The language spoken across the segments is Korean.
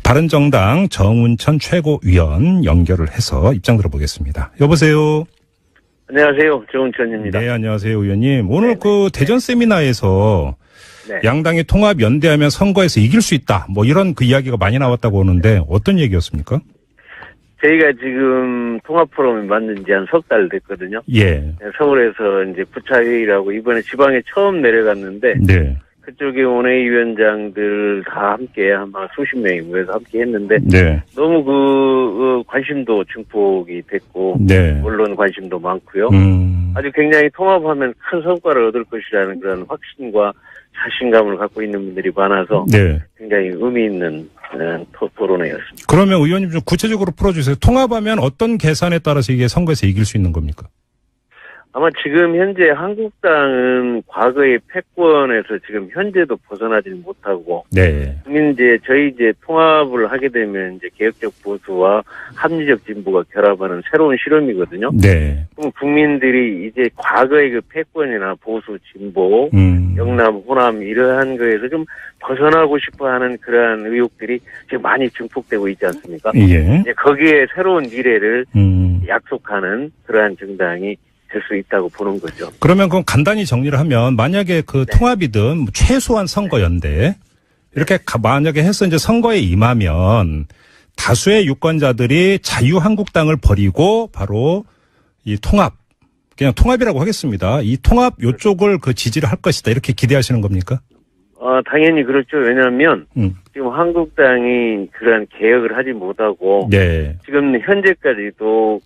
바른정당 정운천 최고위원 연결을 해서 입장 들어보겠습니다. 여보세요. 안녕하세요. 정운천입니다. 네, 안녕하세요, 의원님. 오늘 그 대전 세미나에서 네. 양당이 통합 연대하면 선거에서 이길 수 있다. 뭐 이런 그 이야기가 많이 나왔다고 하는데 어떤 얘기였습니까? 저희가 지금 통합 포럼을 만든 지 한 석 달 됐거든요. 예. 서울에서 이제 부차회의라고 이번에 지방에 처음 내려갔는데 네. 그쪽에 원외위원장들 다 함께 아마 수십 명이 모여서 함께 했는데 네. 너무 그 관심도 증폭이 됐고 네. 언론 관심도 많고요. 아주 굉장히 통합하면 큰 성과를 얻을 것이라는 그런 확신과 자신감을 갖고 있는 분들이 많아서 네. 굉장히 의미 있는 토론회였습니다. 그러면 의원님 좀 구체적으로 풀어주세요. 통합하면 어떤 계산에 따라서 이게 선거에서 이길 수 있는 겁니까? 아마 지금 현재 한국당은 과거의 패권에서 지금 현재도 벗어나지 못하고 네. 저희 통합을 하게 되면 이제 개혁적 보수와 합리적 진보가 결합하는 새로운 실험이거든요. 네. 그럼 국민들이 이제 과거의 그 패권이나 보수 진보, 영남, 호남 이러한 거에서 좀 벗어나고 싶어하는 그러한 의혹들이 지금 많이 증폭되고 있지 않습니까? 예. 이제 거기에 새로운 미래를 약속하는 그러한 정당이 될 수 있다고 보는 거죠. 그러면 그럼 간단히 정리를 하면 만약에 그 네. 통합이든 뭐 최소한 선거연대 이렇게 만약에 해서 이제 선거에 임하면 다수의 유권자들이 자유한국당을 버리고 바로 이 통합 그냥 통합이라고 하겠습니다. 이 통합 요쪽을 그 지지를 할 것이다 이렇게 기대하시는 겁니까? 당연히 그렇죠. 왜냐하면 지금 한국당이 그러한 개혁을 하지 못하고 네. 지금 현재까지도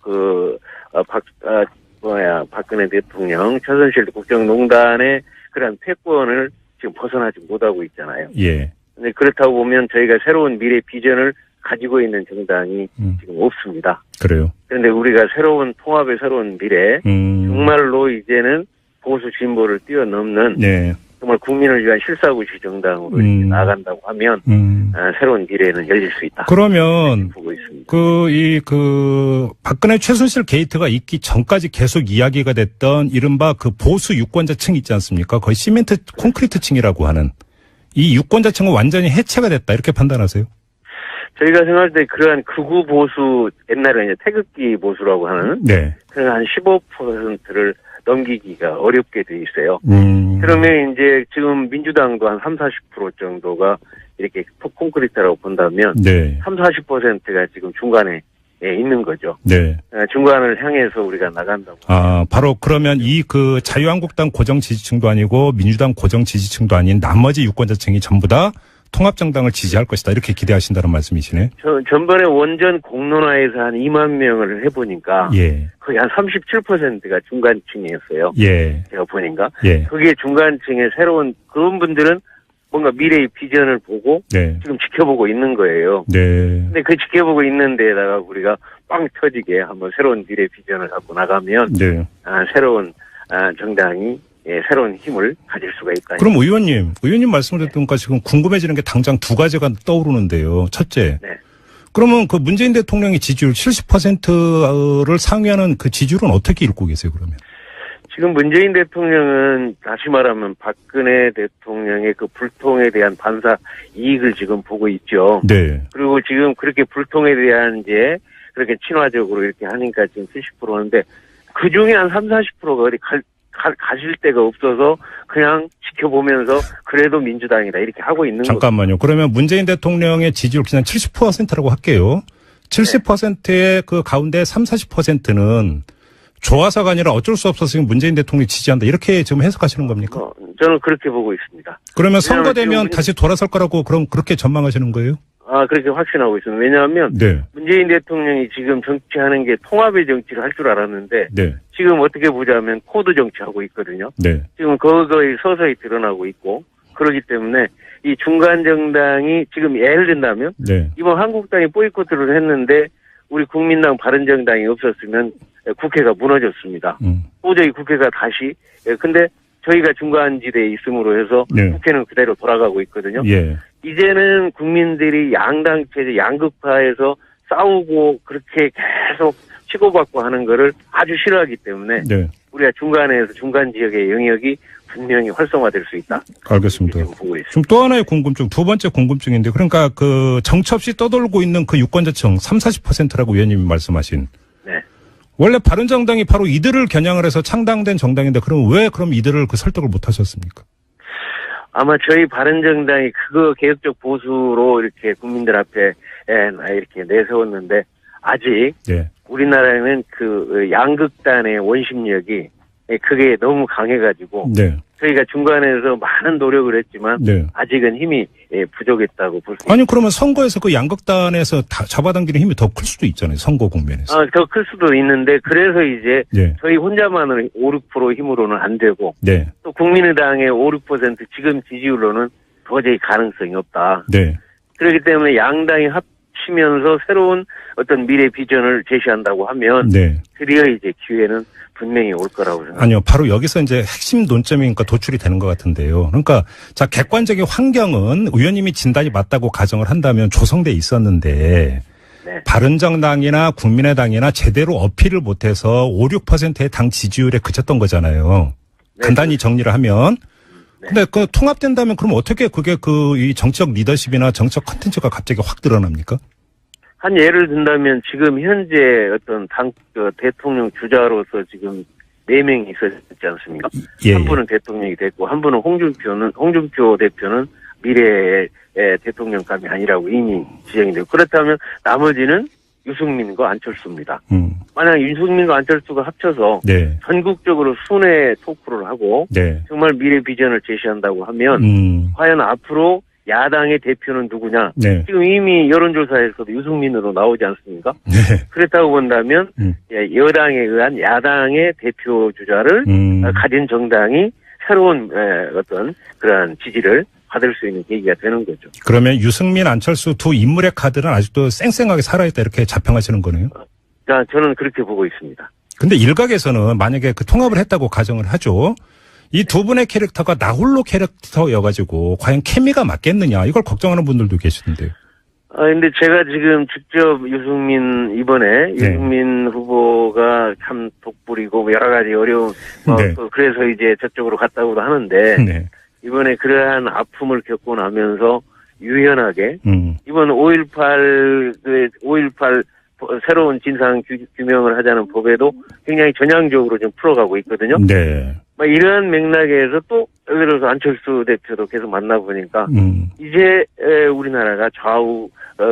박근혜 대통령, 최순실 국정농단의 그런 패권을 지금 벗어나지 못하고 있잖아요. 예. 근데 그렇다고 보면 저희가 새로운 미래 비전을 가지고 있는 정당이 지금 없습니다. 그래요. 그런데 우리가 새로운 통합의 새로운 미래, 정말로 이제는 보수 진보를 뛰어넘는 네. 정말 국민을 위한 실사구시 정당으로 이렇게 나아간다고 하면 새로운 미래는 열릴 수 있다. 그러면 보고 있습니다. 박근혜 최순실 게이트가 있기 전까지 계속 이야기가 됐던 이른바 그 보수 유권자층 있지 않습니까? 거의 시멘트 콘크리트층이라고 하는 이 유권자층은 완전히 해체가 됐다 이렇게 판단하세요? 저희가 생각할 때 그러한 극우 보수 옛날에 이제 태극기 보수라고 하는 네. 한 15%를 넘기기가 어렵게 돼 있어요. 그러면 이제 지금 민주당도 한 30-40% 정도가 이렇게 콘크리트라고 본다면 네. 30-40%가 지금 중간에 있는 거죠. 네. 중간을 향해서 우리가 나간다고. 바로 그러면 이 그 자유한국당 고정 지지층도 아니고 민주당 고정 지지층도 아닌 나머지 유권자층이 전부 다 통합정당을 지지할 것이다 이렇게 기대하신다는 말씀이시네. 전번에 원전 공론화에서 한 2만 명을 해보니까 예. 거의 한 37%가 중간층이었어요. 예. 제가 보니까. 예. 그게 중간층의 새로운 그런 분들은 뭔가 미래의 비전을 보고 네. 지금 지켜보고 있는 거예요. 네. 근데 그 지켜보고 있는 데에다가 우리가 빵 터지게 한번 새로운 미래 비전을 갖고 나가면 네. 새로운 정당이 새로운 힘을 가질 수가 있다. 그럼 의원님 말씀을 듣니까 지금 궁금해지는 게 당장 두 가지가 떠오르는데요. 첫째. 네. 그러면 그 문재인 대통령의 지지율 70%를 상회하는 그 지지율은 어떻게 읽고 계세요, 그러면? 지금 문재인 대통령은 다시 말하면 박근혜 대통령의 그 불통에 대한 반사 이익을 지금 보고 있죠. 네. 그리고 지금 그렇게 불통에 대한 이제 그렇게 친화적으로 이렇게 하니까 지금 70%인데 그 중에 한 30-40%가 어디 가실 데가 없어서 그냥 지켜보면서 그래도 민주당이다 이렇게 하고 있는 거죠. 잠깐만요. 그러면 문재인 대통령의 지지율 그냥 70%라고 할게요. 70%의 그 가운데 30-40%는 좋아서가 아니라 어쩔 수 없어서 지금 문재인 대통령이 지지한다. 이렇게 지금 해석하시는 겁니까? 저는 그렇게 보고 있습니다. 그러면 선거되면 다시 돌아설 거라고 그럼 그렇게 전망하시는 거예요? 그렇게 확신하고 있습니다. 왜냐하면 네. 문재인 대통령이 지금 정치하는 게 통합의 정치를 할 줄 알았는데 네. 지금 어떻게 보자면 코드 정치하고 있거든요. 네. 지금 그거의 서서히 드러나고 있고 그렇기 때문에 이 중간 정당이 지금 예를 든다면 네. 이번 한국당이 보이콧을 했는데 우리 국민당 바른정당이 없었으면 국회가 무너졌습니다. 도저히 국회가 다시 근데 저희가 중간지대에 있음으로 해서 네. 국회는 그대로 돌아가고 있거든요. 예. 이제는 국민들이 양당 체제 양극화해서 싸우고 그렇게 계속 치고받고 하는 거를 아주 싫어하기 때문에 네. 우리가 중간에서 중간 지역의 영역이 분명히 활성화될 수 있다. 알겠습니다. 지금 보고 있습니다. 지금 또 하나의 궁금증, 두 번째 궁금증인데, 그러니까 그 정처 없이 떠돌고 있는 그 유권자층 30~40%라고 의원님이 말씀하신. 네. 원래 바른정당이 바로 이들을 겨냥을 해서 창당된 정당인데, 그럼 왜 그럼 이들을 그 설득을 못 하셨습니까? 아마 저희 바른정당이 그거 개혁적 보수로 이렇게 국민들 앞에 이렇게 내세웠는데 아직 네. 우리나라에는 그 양극단의 원심력이 그게 너무 강해가지고 네. 저희가 중간에서 많은 노력을 했지만 네. 아직은 힘이 부족했다고 볼 수 있습니다. 아니, 그러면 선거에서 그 양극단에서 다 잡아당기는 힘이 더 클 수도 있잖아요. 선거 국면에서. 더 클 수도 있는데 그래서 이제 네. 저희 혼자만은 5~6% 힘으로는 안 되고 네. 또 국민의당의 5~6% 지금 지지율로는 도저히 가능성이 없다. 네. 그렇기 때문에 양당이 합치면서 새로운 어떤 미래 비전을 제시한다고 하면 네. 드디어 이제 기회는 분명히 올 거라고 생각합니다. 아니요. 바로 여기서 이제 핵심 논점이니까 도출이 되는 것 같은데요. 그러니까 자, 객관적인 환경은 의원님이 진단이 맞다고 가정을 한다면 조성돼 있었는데 네. 바른정당이나 국민의당이나 제대로 어필을 못해서 5~6%의 당 지지율에 그쳤던 거잖아요. 네. 간단히 정리를 하면. 네. 근데 그 통합된다면 그럼 어떻게 그게 그 이 정치적 리더십이나 정치적 컨텐츠가 갑자기 확 드러납니까? 한 예를 든다면 지금 현재 어떤 대통령 주자로서 지금 4명이 있었지 않습니까? 예, 한 분은 대통령이 됐고 한 분은 홍준표 대표는 미래의 대통령감이 아니라고 이미 지정이 되고 그렇다면 나머지는 유승민과 안철수입니다. 만약 유승민과 안철수가 합쳐서 네. 전국적으로 순회 토크를 하고 네. 정말 미래 비전을 제시한다고 하면 과연 앞으로 야당의 대표는 누구냐? 네. 지금 이미 여론조사에서도 유승민으로 나오지 않습니까? 네. 그렇다고 본다면 여당에 의한 야당의 대표 주자를 가진 정당이 새로운 어떤 그러한 지지를 받을 수 있는 계기가 되는 거죠. 그러면 유승민, 안철수 두 인물의 카드는 아직도 쌩쌩하게 살아있다 이렇게 자평하시는 거네요? 자, 저는 그렇게 보고 있습니다. 근데 일각에서는 만약에 그 통합을 했다고 가정을 하죠. 이 두 분의 캐릭터가 나홀로 캐릭터여가지고 과연 케미가 맞겠느냐 이걸 걱정하는 분들도 계시던데요. 근데 제가 지금 직접 이번에 유승민 후보가 참 독불이고 여러 가지 어려움, 네. 그래서 이제 저쪽으로 갔다고도 하는데, 네. 이번에 그러한 아픔을 겪고 나면서 유연하게, 이번 5.18 새로운 진상 규명을 하자는 법에도 굉장히 전향적으로 좀 풀어가고 있거든요. 네. 이러한 맥락에서 또, 예를 들어서 안철수 대표도 계속 만나보니까, 이제 우리나라가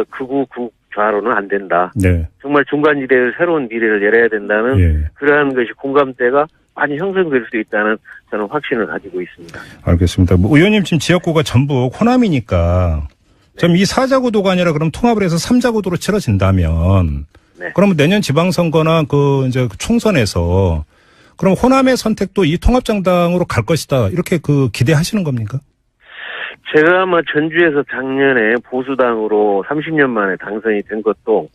극우 좌로는 안 된다. 네. 정말 중간지대의 새로운 미래를 열어야 된다는 그러한 것이 공감대가 많이 형성될 수 있다는 저는 확신을 가지고 있습니다. 알겠습니다. 의원님 지금 지역구가 전북 호남이니까 좀 이 4자구도가 아니라 그럼 통합을 해서 3자구도로 치러진다면 그러면 내년 지방선거나 이제 총선에서 그럼 호남의 선택도 이 통합정당으로 갈 것이다. 이렇게 기대하시는 겁니까? 제가 아마 전주에서 작년에 보수당으로 30년 만에 당선이 된 것도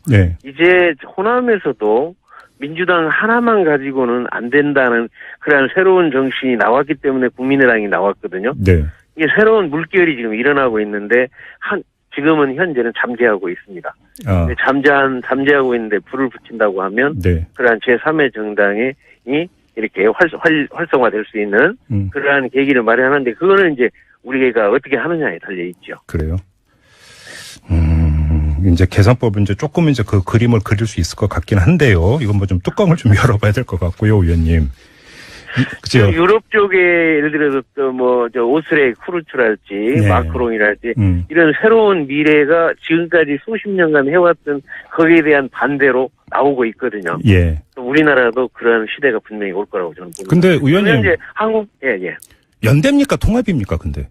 이제 호남에서도 민주당 하나만 가지고는 안 된다는 그런 새로운 정신이 나왔기 때문에 국민의당이 나왔거든요. 네. 이게 새로운 물결이 지금 일어나고 있는데 지금은 현재는 잠재하고 있습니다. 잠재하고 있는데 불을 붙인다고 하면 그러한 제3의 정당이 이렇게 활성화될 수 있는 그러한 계기를 마련하는데 그거는 이제 우리가 어떻게 하느냐에 달려 있죠. 그래요. 이제 계산법은 이제 조금 이제 그 그림을 그릴 수 있을 것 같긴 한데요. 이건 좀 뚜껑을 좀 열어봐야 될 것 같고요, 의원님. 그죠? 유럽 쪽에 예를 들어서 오스레 쿠르츠랄지 마크롱이랄지 이런 새로운 미래가 지금까지 수십 년간 해왔던 거기에 대한 반대로 나오고 있거든요. 예. 우리나라도 그런 시대가 분명히 올 거라고 저는 봅니다. 근데 의원님. 이제 한국, 연대입니까? 통합입니까? 근데?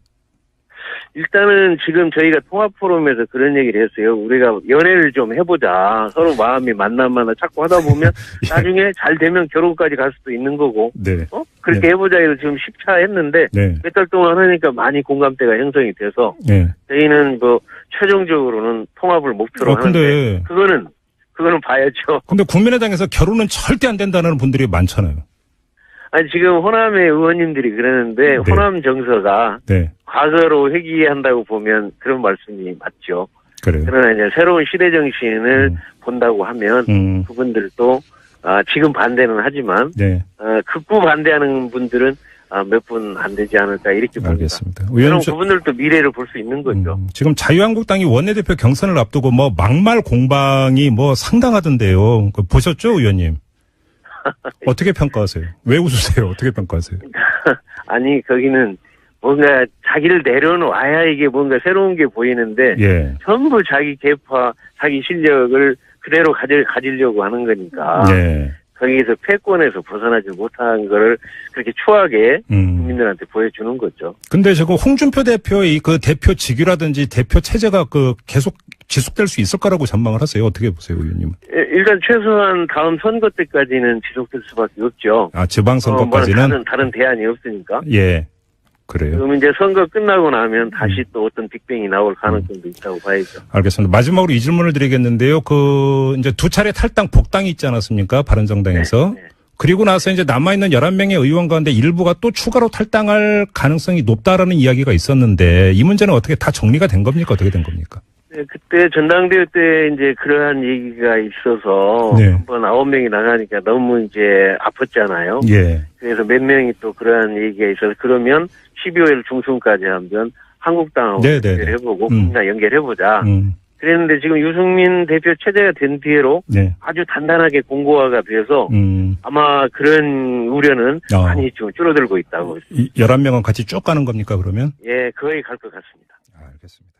일단은 지금 저희가 통합 포럼에서 그런 얘기를 했어요. 우리가 연애를 좀 해보자. 서로 마음이 만나 자꾸 하다 보면 나중에 잘 되면 결혼까지 갈 수도 있는 거고. 그렇게 해보자 해서 지금 10차 했는데 몇 달 동안 하니까 많이 공감대가 형성이 돼서 저희는 최종적으로는 통합을 목표로 하는데 그거는 봐야죠. 근데 국민의당에서 결혼은 절대 안 된다는 분들이 많잖아요. 아니 지금 호남의 의원님들이 그러는데 호남 정서가 과거로 회귀한다고 보면 그런 말씀이 맞죠. 그래요. 그러나 이제 새로운 시대 정신을 본다고 하면 그분들도 지금 반대는 하지만 극구 반대하는 분들은 몇 분 안 되지 않을까 이렇게 봅니다. 알겠습니다. 그런 의원님, 그분들도 미래를 볼 수 있는 거죠. 지금 자유한국당이 원내대표 경선을 앞두고 뭐 막말 공방이 뭐 상당하던데요. 그거 보셨죠, 의원님? 어떻게 평가하세요? 왜 웃으세요? 어떻게 평가하세요? 아니 거기는 뭔가 자기를 내려놓아야 이게 뭔가 새로운 게 보이는데 예. 전부 자기 계파, 자기 실력을 그대로 가지려고 하는 거니까 예. 거기에서 패권에서 벗어나지 못한 거를 그렇게 추하게 국민들한테 보여주는 거죠. 근데 저거 홍준표 대표의 그 대표 직위라든지 대표 체제가 그 계속 지속될 수 있을 거라고 전망을 하세요. 어떻게 보세요, 의원님은? 일단 최소한 다음 선거 때까지는 지속될 수밖에 없죠. 아, 지방선거까지는? 다른 대안이 없으니까. 예. 그래요. 그럼 이제 선거 끝나고 나면 다시 또 어떤 빅뱅이 나올 가능성도 있다고 봐야죠. 알겠습니다. 마지막으로 이 질문을 드리겠는데요. 그, 이제 두 차례 탈당, 복당이 있지 않았습니까? 바른정당에서. 네, 네. 그리고 나서 이제 남아있는 11명의 의원 가운데 일부가 또 추가로 탈당할 가능성이 높다라는 이야기가 있었는데 이 문제는 어떻게 다 정리가 된 겁니까? 어떻게 된 겁니까? 네, 그때 전당대회 때 이제 그러한 얘기가 있어서 네. 한번 9명이 나가니까 너무 이제 아팠잖아요. 예. 그래서 몇 명이 또 그러한 얘기가 있어서 그러면 12월 중순까지 하면 한국당하고 네, 네, 연결해보고 국민과 연결해보자. 그랬는데 지금 유승민 대표 체제가 된 뒤로 네. 아주 단단하게 공고화가 돼서 아마 그런 우려는 많이 좀 줄어들고 있다고. 11명은 같이 쭉 가는 겁니까, 그러면? 예, 거의 갈 것 같습니다. 알겠습니다.